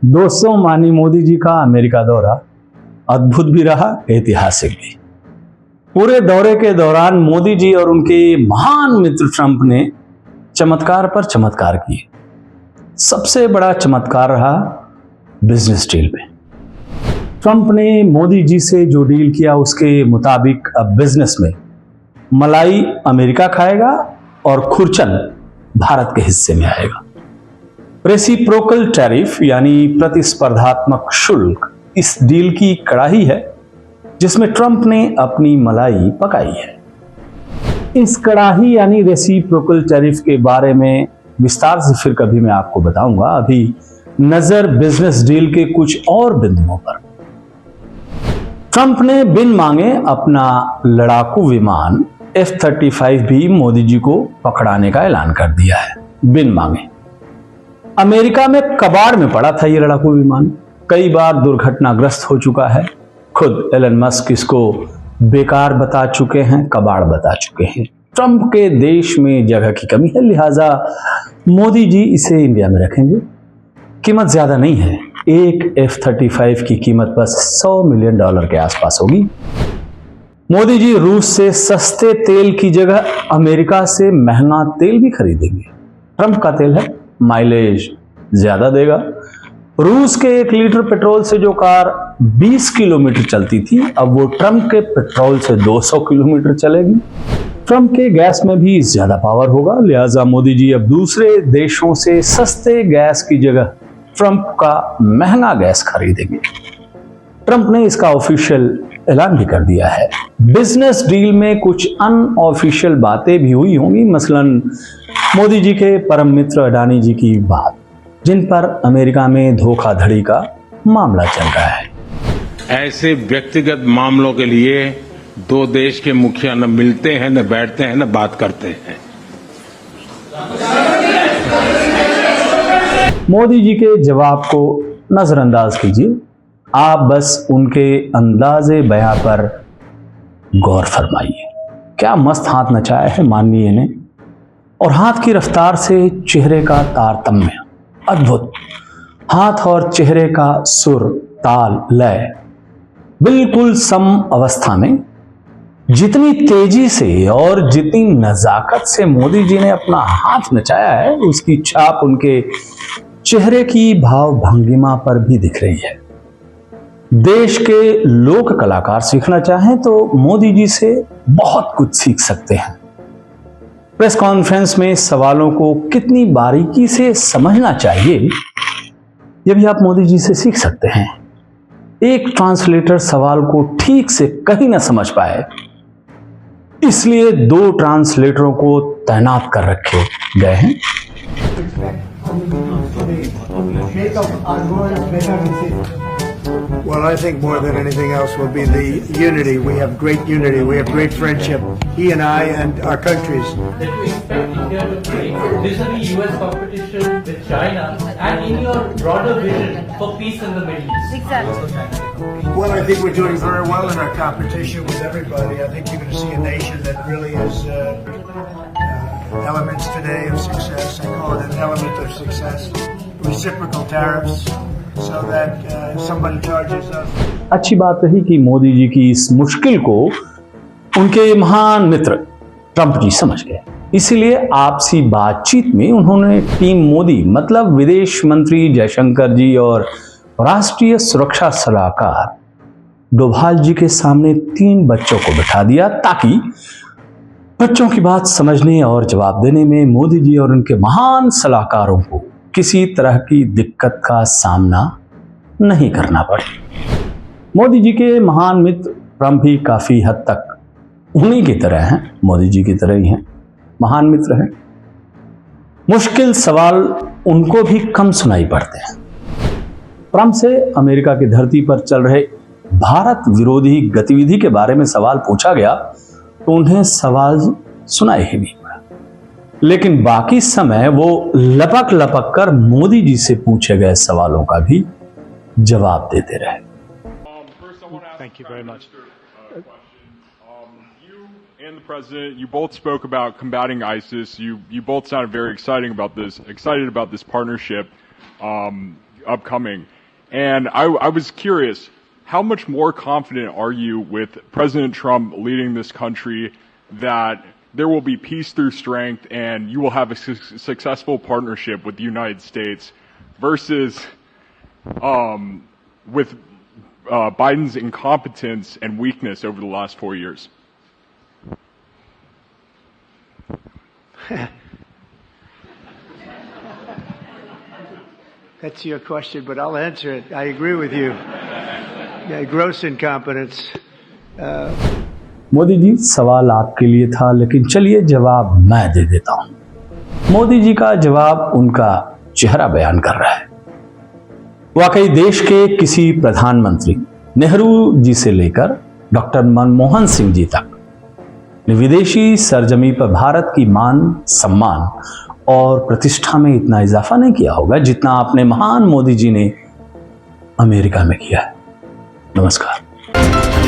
दोस्तों, माननीय मोदी जी का अमेरिका दौरा अद्भुत भी रहा, ऐतिहासिक भी। पूरे दौरे के दौरान मोदी जी और उनके महान मित्र ट्रंप ने चमत्कार पर चमत्कार किए। सबसे बड़ा चमत्कार रहा बिजनेस डील में। ट्रंप ने मोदी जी से जो डील किया उसके मुताबिक अब बिजनेस में मलाई अमेरिका खाएगा और खुरचन भारत के हिस्से में आएगा। रेसिप्रोकल टैरिफ यानी प्रतिस्पर्धात्मक शुल्क इस डील की कड़ाही है जिसमें ट्रंप ने अपनी मलाई पकाई है। इस कड़ाही यानी रेसिप्रोकल टैरिफ के बारे में विस्तार से फिर कभी मैं आपको बताऊंगा। अभी नजर बिजनेस डील के कुछ और बिंदुओं पर। ट्रंप ने बिन मांगे अपना लड़ाकू विमान F-35 भी मोदी जी को पकड़ाने का ऐलान कर दिया है। बिन मांगे अमेरिका में कबाड़ में पड़ा था ये लड़ाकू विमान, कई बार दुर्घटनाग्रस्त हो चुका है। खुद एलन मस्क इसको बेकार बता चुके हैं, कबाड़ बता चुके हैं। ट्रंप के देश में जगह की कमी है, लिहाजा मोदी जी इसे इंडिया में रखेंगे। कीमत ज्यादा नहीं है, एक F-35 की कीमत बस $100 मिलियन के आसपास होगी। मोदी जी रूस से सस्ते तेल की जगह अमेरिका से महंगा तेल भी खरीदेंगे। ट्रंप का तेल है, माइलेज ज्यादा देगा। रूस के 1 लीटर पेट्रोल से जो कार 20 किलोमीटर चलती थी, अब वो ट्रंप के पेट्रोल से 200 किलोमीटर चलेगी। ट्रंप के गैस में भी ज्यादा पावर होगा, लिहाजा मोदी जी अब दूसरे देशों से सस्ते गैस की जगह ट्रंप का महंगा गैस खरीदेंगे। ट्रंप ने इसका ऑफिशियल ऐलान भी कर दिया है। बिजनेस डील में कुछ अनऑफिशियल बातें भी हुई होंगी, मसलन मोदी जी के परम मित्र अडानी जी की बात, जिन पर अमेरिका में धोखाधड़ी का मामला चल रहा है। ऐसे व्यक्तिगत मामलों के लिए दो देश के मुखिया न मिलते हैं, न बैठते हैं, न बात करते हैं। मोदी जी के जवाब को नजरअंदाज कीजिए, आप बस उनके अंदाजे बयां पर गौर फरमाइए। क्या मस्त हाथ नचाया है माननीय ने, और हाथ की रफ्तार से चेहरे का तारतम्य अद्भुत। हाथ और चेहरे का सुर, ताल, लय बिल्कुल सम अवस्था में। जितनी तेजी से और जितनी नजाकत से मोदी जी ने अपना हाथ नचाया है, उसकी छाप उनके चेहरे की भाव भंगिमा पर भी दिख रही है। देश के लोक कलाकार सीखना चाहें तो मोदी जी से बहुत कुछ सीख सकते हैं। प्रेस कॉन्फ्रेंस में सवालों को कितनी बारीकी से समझना चाहिए, यह भी आप मोदी जी से सीख सकते हैं। एक ट्रांसलेटर सवाल को ठीक से कहीं ना समझ पाए, इसलिए 2 ट्रांसलेटरों को तैनात कर रखे गए हैं। Well, I think more than anything else will be the unity. We have great unity. We have great friendship. He and I and our countries. That we expect India to play vis-a-vis US competition with China and in your broader vision for peace in the Middle East. Exactly. Well, I think we're doing very well in our competition with everybody. I think you're going to see a nation that really has elements today of success. I call it an element of success. Reciprocal tariffs. So that somebody charges us. अच्छी बात रही कि मोदी जी की इस मुश्किल को उनके महान मित्र ट्रंप जी समझ गए। इसीलिए आपसी बातचीत में उन्होंने टीम मोदी मतलब विदेश मंत्री जयशंकर जी और राष्ट्रीय सुरक्षा सलाहकार डोभाल जी के सामने 3 बच्चों को बिठा दिया, ताकि बच्चों की बात समझने और जवाब देने में मोदी जी और उनके महान सलाहकारों को किसी तरह की दिक्कत का सामना नहीं करना पड़े। मोदी जी के महान मित्र ट्रंप भी काफी हद तक उन्हीं की तरह हैं, मोदी जी की तरह ही हैं, महान मित्र हैं। मुश्किल सवाल उनको भी कम सुनाई पड़ते हैं। ट्रंप से अमेरिका की धरती पर चल रहे भारत विरोधी गतिविधि के बारे में सवाल पूछा गया तो उन्हें सवाल सुनाई ही नहीं पड़ा, लेकिन बाकी समय वो लपक लपक कर मोदी जी से पूछे गए सवालों का भी जवाब देते रहे। Thank you very much. You and the president, you both spoke about combating ISIS. You both sounded very excited about this partnership. upcoming. And I was curious, how much more confident are you with President Trump leading this country that there will be peace through strength and you will have a successful partnership with the United States versus with Biden's incompetence and weakness over the last 4 years? That's your question, but I'll answer it. I agree with you. Yeah, gross incompetence. Modi ji, सवाल आपके लिए था, लेकिन चलिए जवाब मैं दे देता हूं। मोदी जी का जवाब उनका चेहरा बयान कर रहा है। वाकई देश के किसी प्रधानमंत्री, नेहरू जी से लेकर डॉक्टर मनमोहन सिंह जी तक, विदेशी सरजमी पर भारत की मान, सम्मान और प्रतिष्ठा में इतना इजाफा नहीं किया होगा जितना आपने महान मोदी जी ने अमेरिका में किया है। नमस्कार।